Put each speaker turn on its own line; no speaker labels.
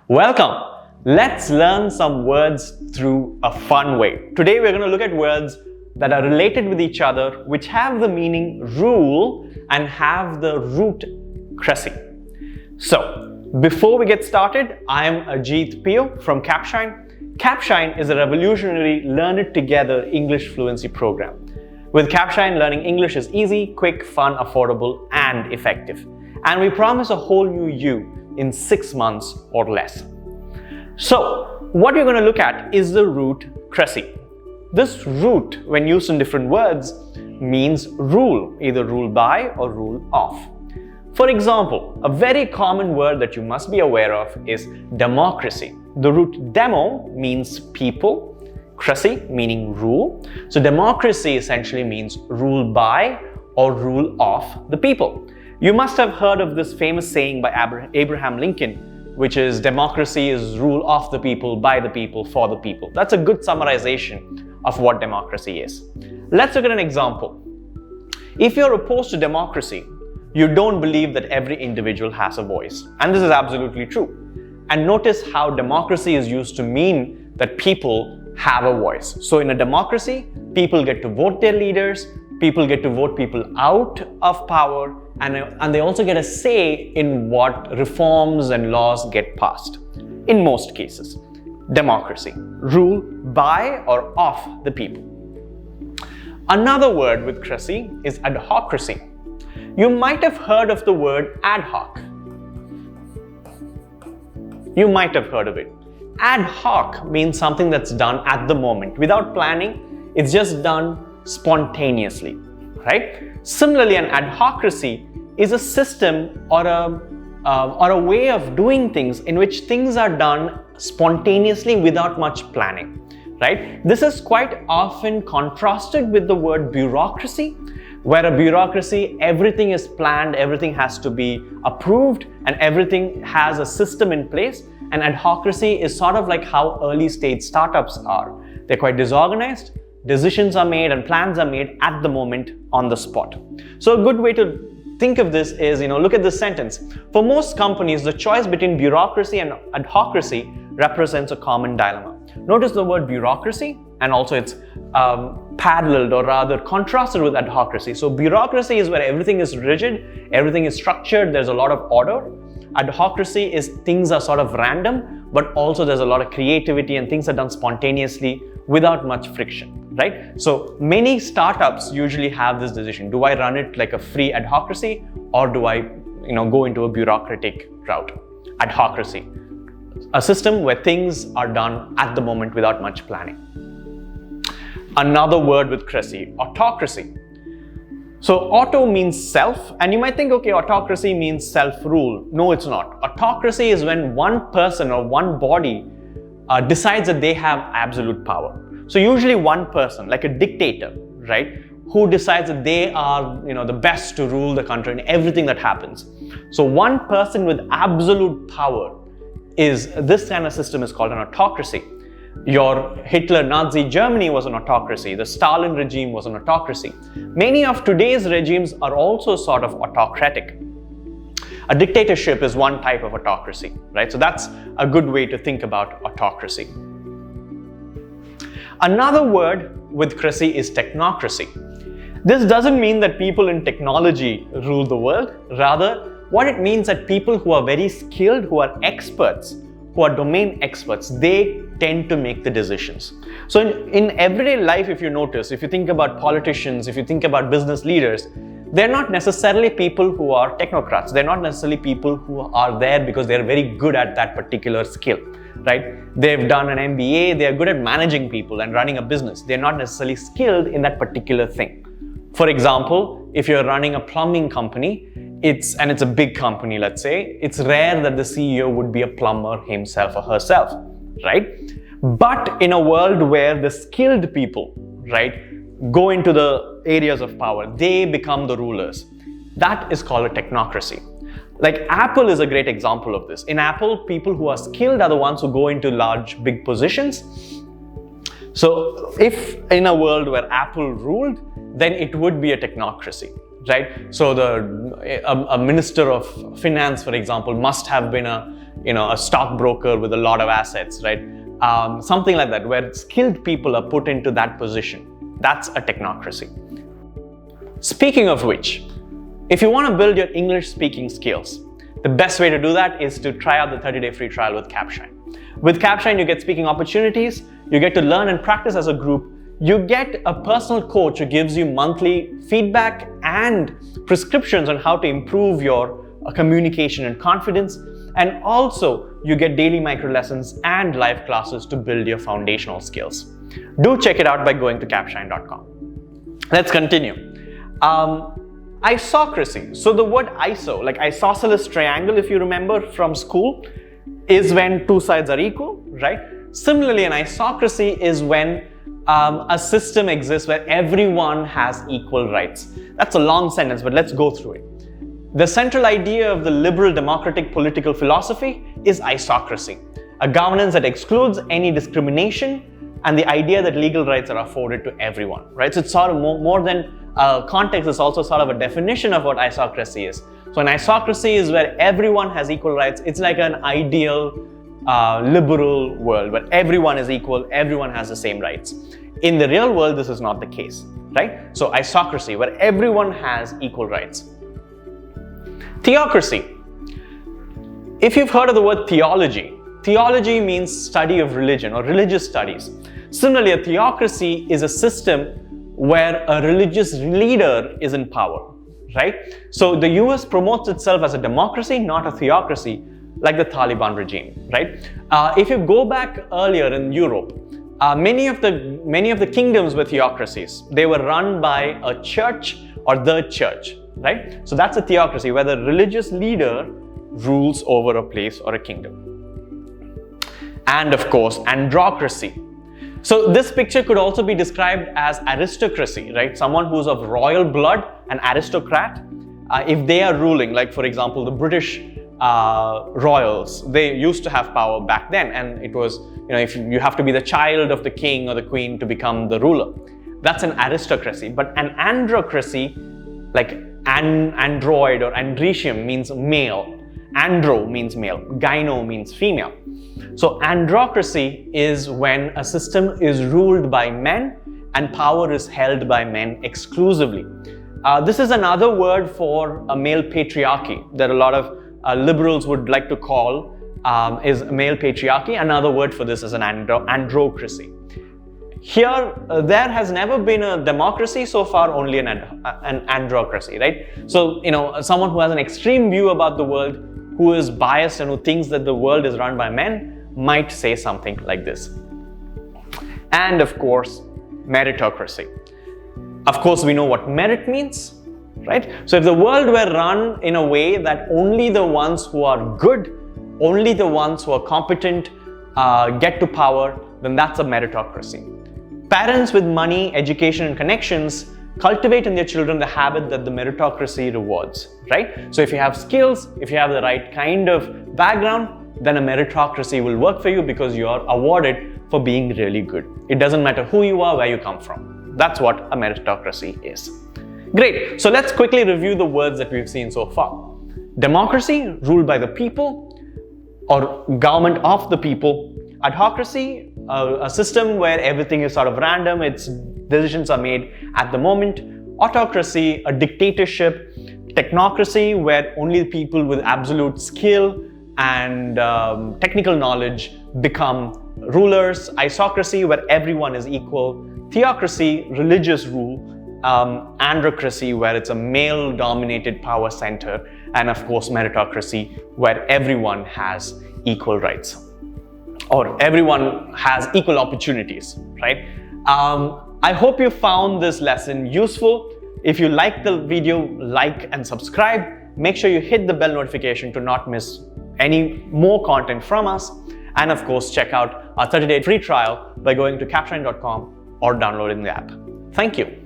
Welcome! Let's learn some words through a fun way. Today we're going to look at words that are related with each other, which have the meaning rule and have the root cressy. So, before we get started, I am Ajit Pio from Capshine. Capshine is a revolutionary Learn It Together English fluency program. With Capshine, learning English is easy, quick, fun, affordable, and effective. And we promise a whole new you in 6 months or less. So, what we're going to look at is the root cressy. This root, when used in different words, means rule, either rule by or rule of. For example, a very common word that you must be aware of is democracy. The root demo means people, cressy meaning rule. So democracy essentially means rule by or rule of the people. You must have heard of this famous saying by Abraham Lincoln, which is democracy is rule of the people, by the people, for the people. That's a good summarization of what democracy is. Let's look at an example. If you're opposed to democracy, you don't believe that every individual has a voice. And this is absolutely true. And notice how democracy is used to mean that people have a voice. So in a democracy, people get to vote their leaders, people get to vote people out of power, and they also get a say in what reforms and laws get passed. In most cases, democracy, rule by or of the people. Another word with cressy is adhocracy. You might have heard of the word ad hoc. You might have heard of it. Ad hoc means something that's done at the moment, without planning. It's just done spontaneously, right? Similarly, an adhocracy is a system or a way of doing things in which things are done spontaneously without much planning, right? This is quite often contrasted with the word bureaucracy, where a bureaucracy, everything is planned, everything has to be approved, and everything has a system in place. And adhocracy is sort of like how early stage startups are. They're quite disorganized, decisions are made and plans are made at the moment on the spot. So a good way to think of this is, look at this sentence. For most companies, the choice between bureaucracy and adhocracy represents a common dilemma. Notice the word bureaucracy, and also it's paralleled or rather contrasted with adhocracy. So bureaucracy is where everything is rigid, everything is structured, there's a lot of order. Adhocracy is things are sort of random, but also there's a lot of creativity and things are done spontaneously without much friction, right? So many startups usually have this decision. Do I run it like a free adhocracy, or do I go into a bureaucratic route? Adhocracy, a system where things are done at the moment without much planning. Another word with cressy, autocracy. So auto means self, and you might think, okay, autocracy means self-rule. No, it's not. Autocracy is when one person or one body decides that they have absolute power. So usually one person, like a dictator, right, who decides that they are, the best to rule the country and everything that happens. So one person with absolute power is, this kind of system is called an autocracy. Your Hitler Nazi Germany was an autocracy. The Stalin regime was an autocracy. Many of today's regimes are also sort of autocratic. A dictatorship is one type of autocracy, right? So that's a good way to think about autocracy. Another word with cressy is technocracy. This doesn't mean that people in technology rule the world. Rather, what it means that people who are very skilled, who are experts, who are domain experts, they tend to make the decisions. So in everyday life, if you notice, if you think about politicians, if you think about business leaders, they're not necessarily people who are technocrats. They're not necessarily people who are there because they're very good at that particular skill, right? They've done an MBA, they're good at managing people and running a business. They're not necessarily skilled in that particular thing. For example, if you're running a plumbing company, it's a big company, let's say, it's rare that the CEO would be a plumber himself or herself, right? But in a world where the skilled people, right, go into the areas of power, they become the rulers. That is called a technocracy. Like Apple is a great example of this. In Apple, people who are skilled are the ones who go into large, big positions. So if in a world where Apple ruled, then it would be a technocracy, right? So a minister of finance, for example, must have been a stockbroker with a lot of assets, right? Something like that, where skilled people are put into that position. That's a technocracy. Speaking of which, if you want to build your English speaking skills, the best way to do that is to try out the 30-day free trial with Capshine. With Capshine, you get speaking opportunities, you get to learn and practice as a group, you get a personal coach who gives you monthly feedback and prescriptions on how to improve your communication and confidence, and also you get daily micro lessons and live classes to build your foundational skills. Do check it out by going to capshine.com. Let's continue. Isocracy. So the word iso, like isosceles triangle, if you remember from school, is when two sides are equal, right? Similarly, an isocracy is when a system exists where everyone has equal rights. That's a long sentence, but let's go through it. The central idea of the liberal democratic political philosophy is isocracy, a governance that excludes any discrimination and the idea that legal rights are afforded to everyone, right? So it's sort of more than context, it's also sort of a definition of what isocracy is. So an isocracy is where everyone has equal rights. It's like an ideal liberal world where everyone is equal, everyone has the same rights. In the real world, this is not the case, right? So isocracy, where everyone has equal rights. Theocracy. If you've heard of the word theology, theology means study of religion or religious studies. Similarly, a theocracy is a system where a religious leader is in power, right? So the US promotes itself as a democracy, not a theocracy, like the Taliban regime, right? If you go back earlier in Europe, many of the kingdoms were theocracies. They were run by a church or the church, right? So that's a theocracy, where the religious leader rules over a place or a kingdom. And of course, androcracy. So this picture could also be described as aristocracy, right? Someone who's of royal blood, an aristocrat. If they are ruling, like for example, the British royals, they used to have power back then, and it was, if you have to be the child of the king or the queen to become the ruler. That's an aristocracy. But an androcracy, like android or andretium means male. Andro means male. Gyno means female. So androcracy is when a system is ruled by men and power is held by men exclusively. This is another word for a male patriarchy that a lot of liberals would like to call is male patriarchy. Another word for this is an androcracy. Here, there has never been a democracy, so far only an androcracy, right? So, someone who has an extreme view about the world, who is biased and who thinks that the world is run by men, might say something like this. And of course, meritocracy. Of course, we know what merit means, right? So if the world were run in a way that only the ones who are good, only the ones who are competent get to power, then that's a meritocracy. Parents with money, education, and connections cultivate in their children the habit that the meritocracy rewards, right? So if you have skills, if you have the right kind of background, then a meritocracy will work for you because you are awarded for being really good. It doesn't matter who you are, where you come from. That's what a meritocracy is. Great. So let's quickly review the words that we've seen so far. Democracy, ruled by the people or government of the people. Adhocracy, a system where everything is sort of random, its decisions are made at the moment. Autocracy, a dictatorship. Technocracy, where only people with absolute skill and technical knowledge become rulers. Isocracy, where everyone is equal. Theocracy, religious rule. Androcracy, where it's a male-dominated power center. And of course, meritocracy, where everyone has equal rights. Or everyone has equal opportunities, right? I hope you found this lesson useful. If you like the video, like and subscribe. Make sure you hit the bell notification to not miss any more content from us. And of course, check out our 30-day free trial by going to capshine.com or downloading the app. Thank you.